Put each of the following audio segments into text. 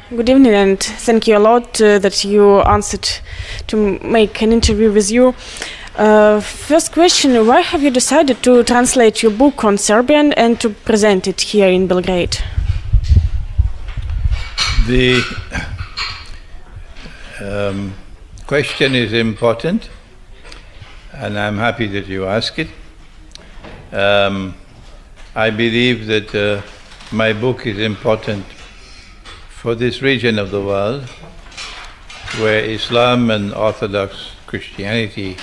Good evening, and thank you a lot that you answered to make an interview with you. First question, why have you decided to translate your book on Serbian and to present it here in Belgrade? The question is important, and I'm happy that you ask it. I believe that my book is important for this region of the world where Islam and Orthodox Christianity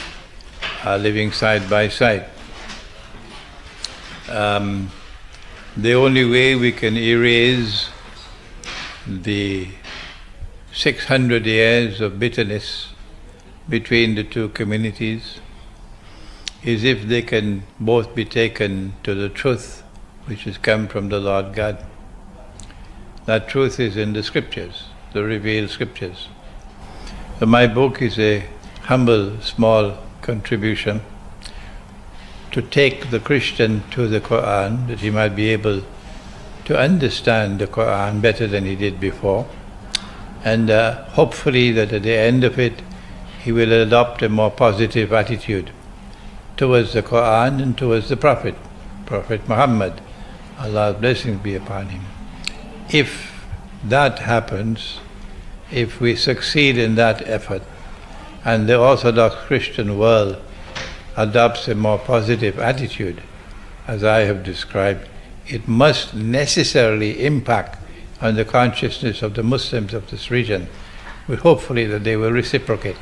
are living side by side. The only way we can erase the 600 years of bitterness between the two communities is if they can both be taken to the truth which has come from the Lord God. That truth is in the scriptures, the revealed scriptures. So my book is a humble, small contribution to take the Christian to the Quran, that he might be able to understand the Quran better than he did before, and hopefully that at the end of it he will adopt a more positive attitude towards the Quran and towards the Prophet Muhammad, Allah's blessings be upon him. If that happens, if we succeed in that effort, and the Orthodox Christian world adopts a more positive attitude, as I have described, it must necessarily impact on the consciousness of the Muslims of this region, but hopefully that they will reciprocate.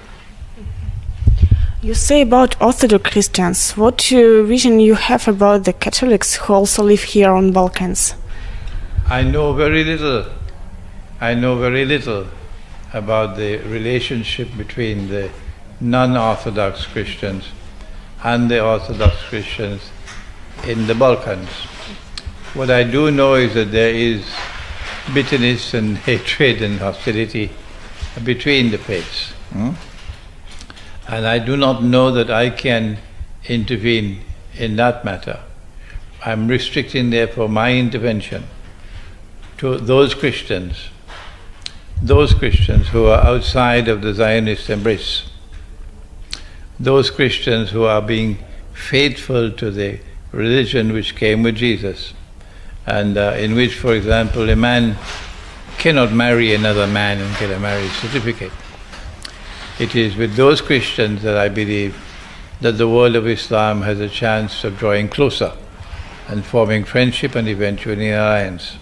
You say about Orthodox Christians. What vision you have about the Catholics who also live here on Balkans? I know very little. I know very little about the relationship between the non-Orthodox Christians and the Orthodox Christians in the Balkans. What I do know is that there is bitterness and hatred and hostility between the faiths. And I do not know that I can intervene in that matter. I'm restricting therefore my intervention to those Christians who are outside of the Zionist embrace, those Christians who are being faithful to the religion which came with Jesus, and in which, for example, a man cannot marry another man and get a marriage certificate. It is with those Christians that I believe that the world of Islam has a chance of drawing closer and forming friendship and eventually an alliance.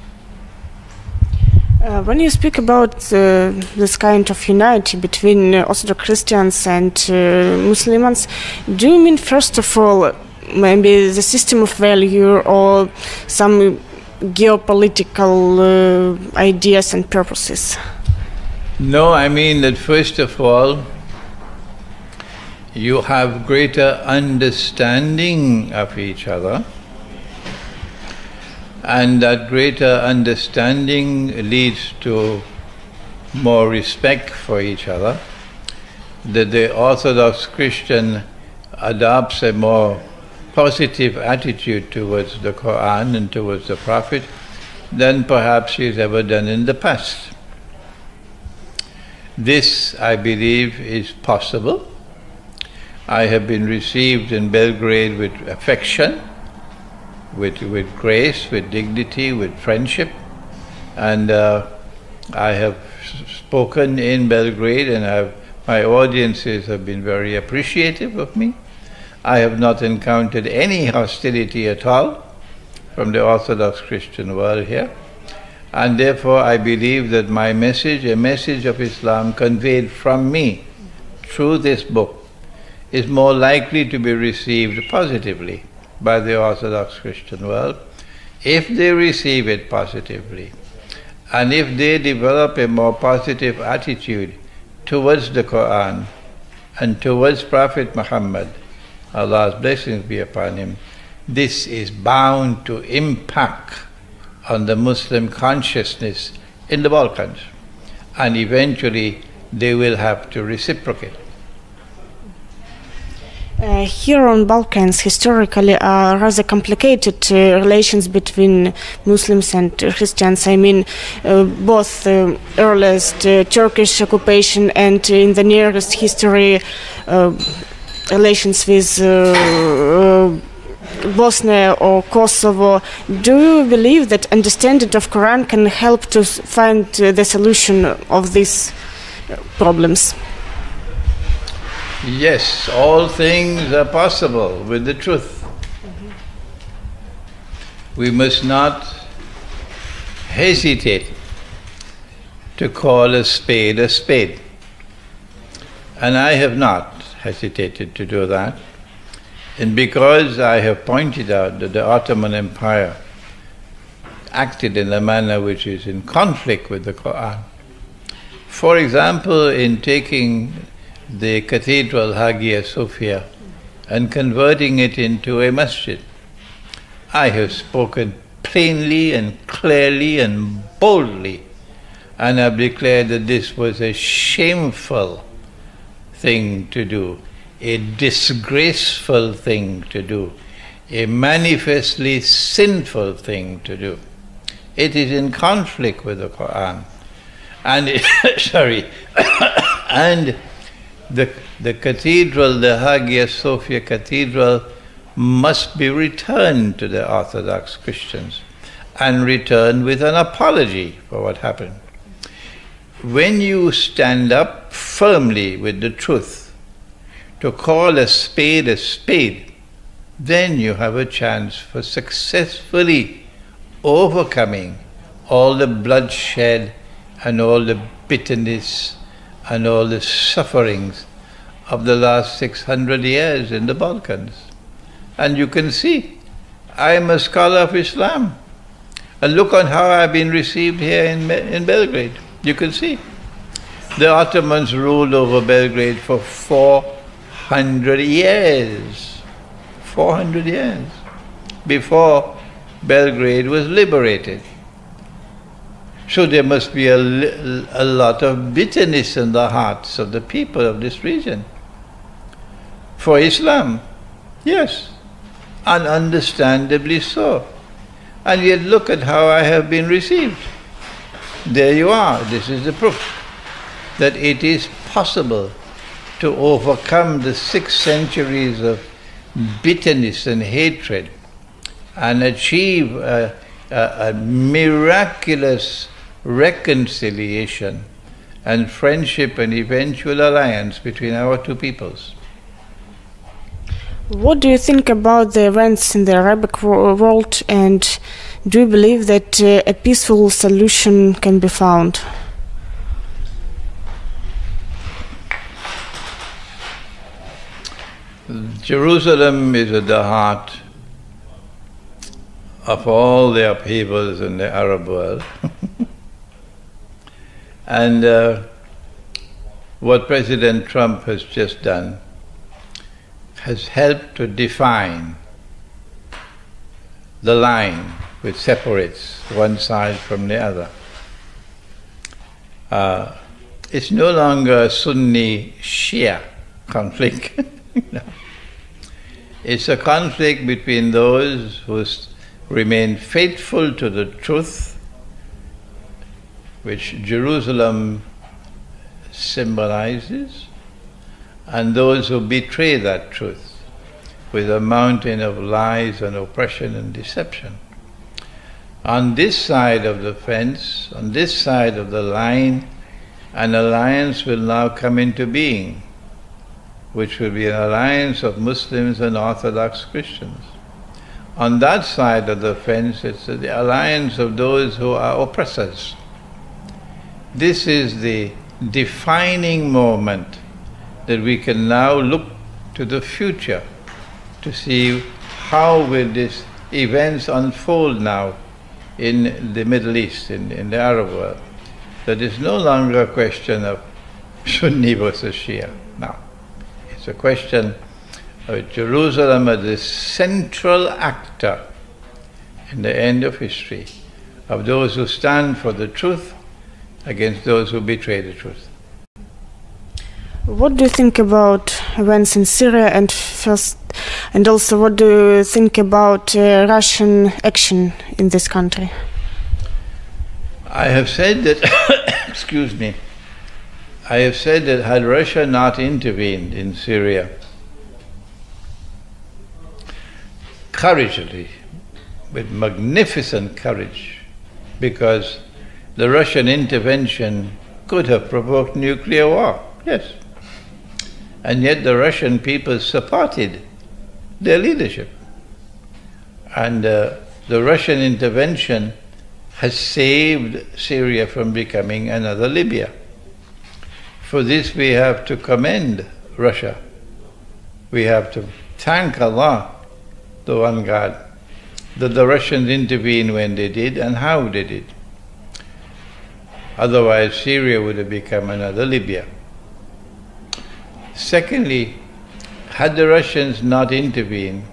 When you speak about this kind of unity between Orthodox Christians and Muslims, do you mean first of all maybe the system of value or some geopolitical ideas and purposes? No, I mean that first of all you have greater understanding of each other, and that greater understanding leads to more respect for each other, that the Orthodox Christian adopts a more positive attitude towards the Quran and towards the Prophet than perhaps he's ever done in the past. This, I believe, is possible. I have been received in Belgrade with affection, with grace, with dignity, with friendship, and I have spoken in Belgrade, and my audiences have been very appreciative of me. I have not encountered any hostility at all from the Orthodox Christian world here, and therefore I believe that my message, a message of Islam conveyed from me through this book, is more likely to be received positively by the Orthodox Christian world if they receive it positively, and if they develop a more positive attitude towards the Quran and towards Prophet Muhammad, Allah's blessings be upon him. This is bound to impact on the Muslim consciousness in the Balkans, and eventually they will have to reciprocate. Here on Balkans, historically, are rather complicated relations between Muslims and Christians. I mean, both earliest Turkish occupation and in the nearest history, relations with Bosnia or Kosovo. Do you believe that understanding of Quran can help to find the solution of these problems? Yes, all things are possible with the truth. We must not hesitate to call a spade a spade. And I have not hesitated to do that. And because I have pointed out that the Ottoman Empire acted in a manner which is in conflict with the Quran. For example, in taking the cathedral Hagia Sophia and converting it into a masjid. I have spoken plainly and clearly and boldly, and have declared that this was a shameful thing to do, a disgraceful thing to do, a manifestly sinful thing to do. It is in conflict with the Quran. And and the cathedral, the Hagia Sophia Cathedral, must be returned to the Orthodox Christians, and returned with an apology for what happened. When you stand up firmly with the truth, to call a spade, then you have a chance for successfully overcoming all the bloodshed and all the bitterness and all the sufferings of the last 600 years in the Balkans. And you can see, I am a scholar of Islam. And look on how I've been received here in Belgrade. You can see. The Ottomans ruled over Belgrade for 400 years. 400 years. Before Belgrade was liberated. So there must be a lot of bitterness in the hearts of the people of this region. For Islam, yes, and understandably so. And yet look at how I have been received. There you are, this is the proof that it is possible to overcome the 6 centuries of bitterness and hatred and achieve a miraculous reconciliation and friendship and eventual alliance between our two peoples. What do you think about the events in the Arabic world, and do you believe that a peaceful solution can be found? Jerusalem is at the heart of all the upheavals in the Arab world. And what President Trump has just done has helped to define the line which separates one side from the other. It's no longer a Sunni-Shia conflict. No. It's a conflict between those who remain faithful to the truth, which Jerusalem symbolizes, and those who betray that truth with a mountain of lies and oppression and deception. On this side of the fence, on this side of the line, an alliance will now come into being, which will be an alliance of Muslims and Orthodox Christians. On that side of the fence, it's the alliance of those who are oppressors. This is the defining moment that we can now look to the future to see how will these events unfold now in the Middle East, in the Arab world. That is no longer a question of Sunni versus Shia. No. It's a question of Jerusalem as the central actor in the end of history, of those who stand for the truth against those who betray the truth. What do you think about events in Syria and first? And also, what do you think about Russian action in this country? I have said that, excuse me, I have said that had Russia not intervened in Syria courageously, with magnificent courage, because the Russian intervention could have provoked nuclear war, yes. And yet the Russian people supported their leadership. And the Russian intervention has saved Syria from becoming another Libya. For this we have to commend Russia. We have to thank Allah, the one God, that the Russians intervened when they did and how they did. Otherwise Syria would have become another Libya. Secondly, had the Russians not intervened,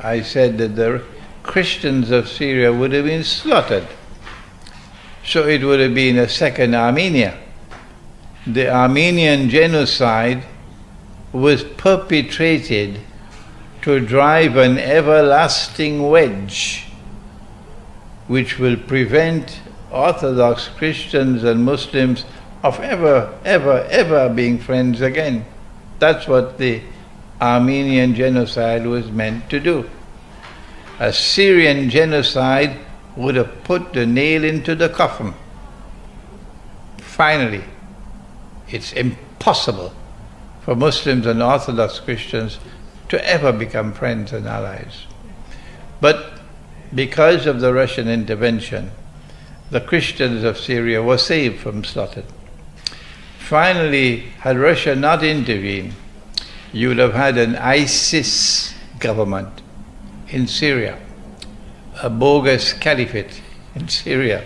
I said that the Christians of Syria would have been slaughtered. So it would have been a second Armenia. The Armenian genocide was perpetrated to drive an everlasting wedge which will prevent Orthodox Christians and Muslims of ever being friends again. That's what the Armenian genocide was meant to do. A Syrian genocide would have put the nail into the coffin. Finally, it's impossible for Muslims and Orthodox Christians to ever become friends and allies. But because of the Russian intervention, the Christians of Syria were saved from slaughter. Finally, had Russia not intervened, you would have had an ISIS government in Syria, a bogus caliphate in Syria.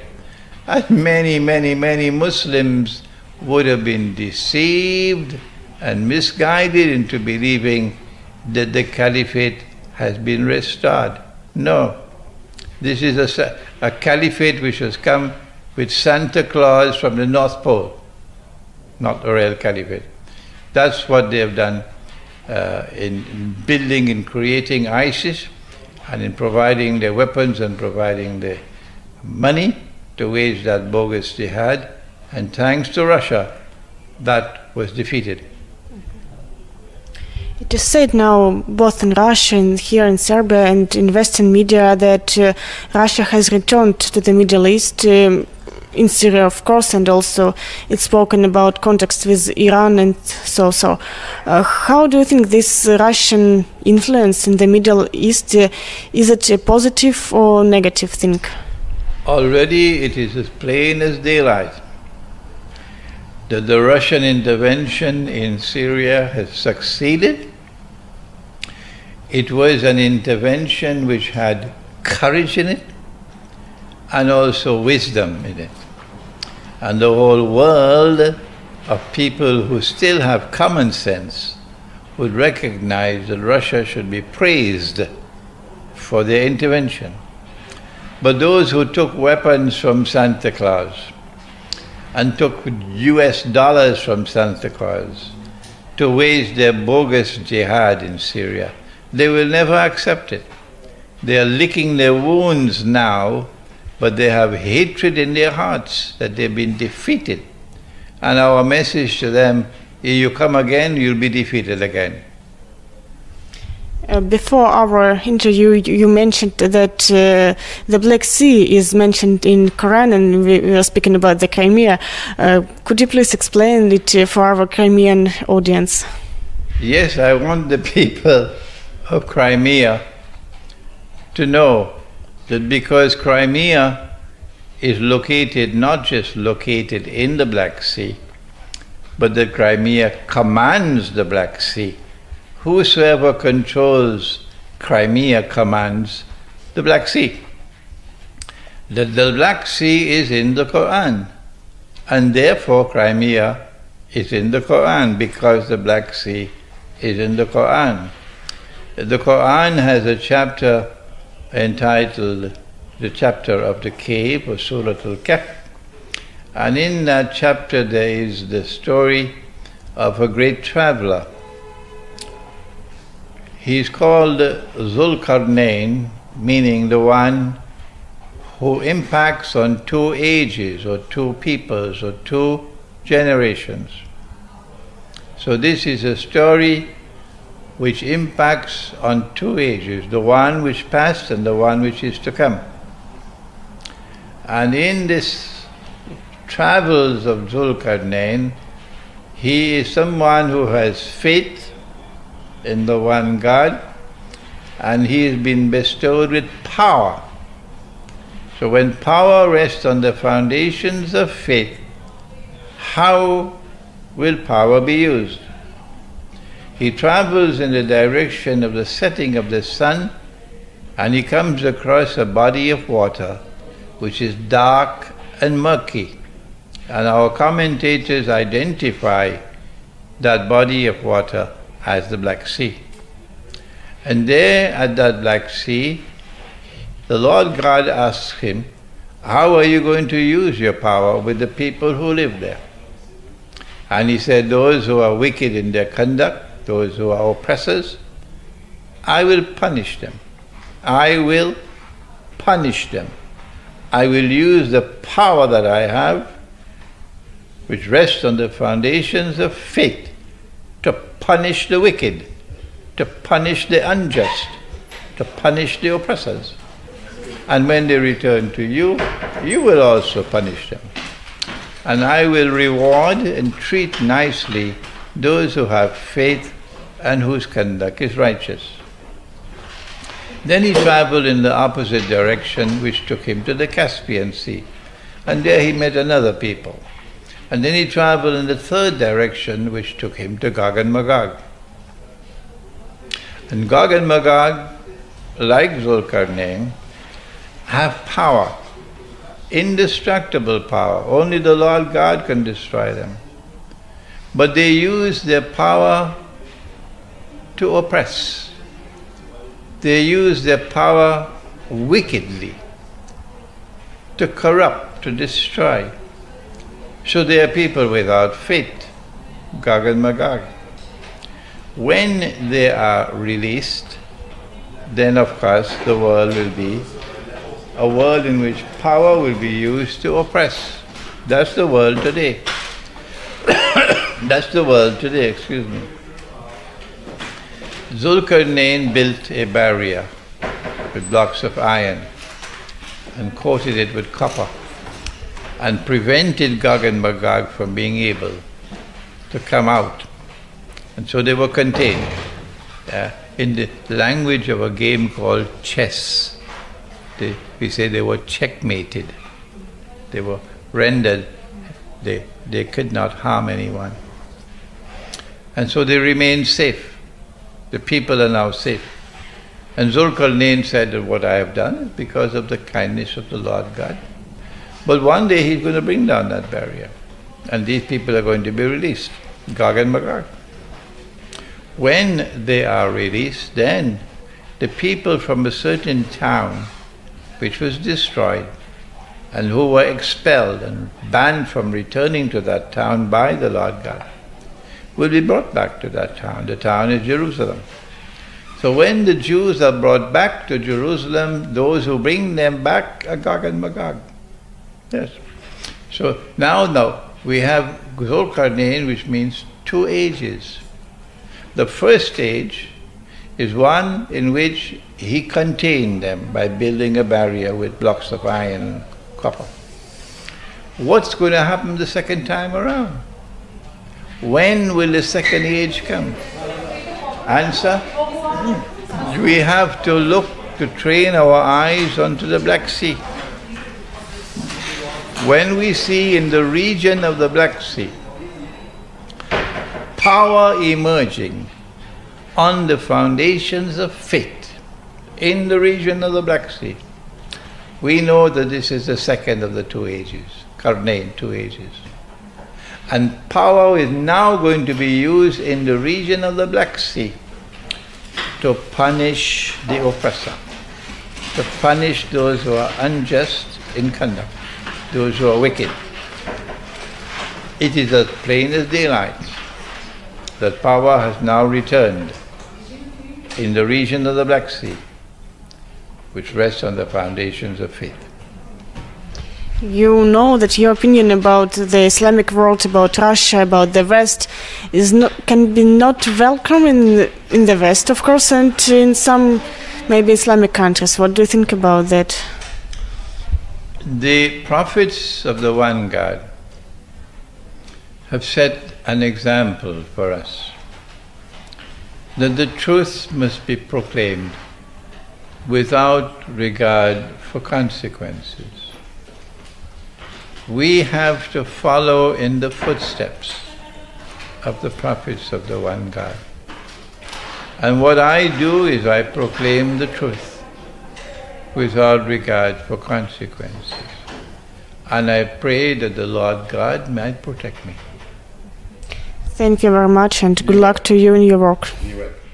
And many Muslims would have been deceived and misguided into believing that the caliphate has been restored. No. This is a caliphate which has come with Santa Claus from the North Pole, not a real caliphate. That's what they have done in building and creating ISIS, and in providing the weapons and providing the money to wage that bogus jihad. And thanks to Russia, that was defeated. It is said now, both in Russia and here in Serbia and in Western media, that Russia has returned to the Middle East, in Syria, of course, and also it's spoken about contacts with Iran and so. How do you think this Russian influence in the Middle East, is it a positive or negative thing? Already it is as plain as daylight that the Russian intervention in Syria has succeeded. It was an intervention which had courage in it and also wisdom in it. And the whole world of people who still have common sense would recognize that Russia should be praised for their intervention. But those who took weapons from Santa Claus and took US dollars from Santa Claus to wage their bogus jihad in Syria, they will never accept it. They are licking their wounds now, but they have hatred in their hearts that they've been defeated. And our message to them, if you come again, you'll be defeated again. Before our interview, you mentioned that the Black Sea is mentioned in Quran, and we were speaking about the Crimea. Could you please explain it for our Crimean audience? Yes, I want the people of Crimea to know that because Crimea is located, not just located in the Black Sea, but that Crimea commands the Black Sea. Whosoever controls Crimea commands the Black Sea. That the Black Sea is in the Quran, and therefore Crimea is in the Quran because the Black Sea is in the Quran. The Quran has a chapter entitled the chapter of the cave, or Surah Al-Kahf, and in that chapter there is the story of a great traveler. He is called Zulkarnain, meaning the one who impacts on two ages or two peoples or two generations. So this is a story which impacts on two ages, the one which passed and the one which is to come. And in this travels of Zulkarnain, he is someone who has faith in the one God, and he has been bestowed with power. So when power rests on the foundations of faith, how will power be used? He travels in the direction of the setting of the sun, and he comes across a body of water which is dark and murky. And our commentators identify that body of water as the Black Sea. And there at that Black Sea, the Lord God asks him, how are you going to use your power with the people who live there? And he said, those who are wicked in their conduct, those who are oppressors, I will punish them. I will punish them. I will use the power that I have, which rests on the foundations of faith, to punish the wicked, to punish the unjust, to punish the oppressors. And when they return to you, you will also punish them. And I will reward and treat nicely those who have faith and whose conduct is righteous. Then he traveled in the opposite direction, which took him to the Caspian Sea. And there he met another people. And then he traveled in the third direction, which took him to Gog and Magog. And Gog and Magog, like Zulkarnain, have power, indestructible power. Only the Lord God can destroy them. But they use their power to oppress. They use their power wickedly, to corrupt, to destroy. So they are people without faith, Gog and Magog. When they are released, then of course the world will be a world in which power will be used to oppress. That's the world today. That's the world today, excuse me. Zulkarnain built a barrier with blocks of iron and coated it with copper, and prevented Gog and Magog from being able to come out. And so they were contained. In the language of a game called chess, we say they were checkmated. They were rendered, they could not harm anyone. And so they remained safe. The people are now safe. And Zulkarnain said that what I have done is because of the kindness of the Lord God. But one day he's going to bring down that barrier, and these people are going to be released, Gog and Magog. When they are released, then the people from a certain town which was destroyed and who were expelled and banned from returning to that town by the Lord God will be brought back to that town. The town is Jerusalem. So when the Jews are brought back to Jerusalem, those who bring them back are Gog and Magog. Yes. So now we have Zulkarnain, which means two ages. The first age is one in which he contained them by building a barrier with blocks of iron and copper. What's going to happen the second time around? When will the second age come? Answer? We have to look to train our eyes onto the Black Sea. When we see in the region of the Black Sea power emerging on the foundations of faith in the region of the Black Sea, we know that this is the second of the two ages, Karnain, two ages. And power is now going to be used in the region of the Black Sea to punish the oppressor, to punish those who are unjust in conduct, those who are wicked. It is as plain as daylight that power has now returned in the region of the Black Sea, which rests on the foundations of faith. You know that your opinion about the Islamic world, about Russia, about the West, can be not welcome in the West, of course, and in some maybe Islamic countries. What do you think about that? The prophets of the One God have set an example for us that the truth must be proclaimed without regard for consequences. We have to follow in the footsteps of the prophets of the One God. And what I do is I proclaim the truth without regard for consequences. And I pray that the Lord God might protect me. Thank you very much, and good luck to you in your work. You're welcome.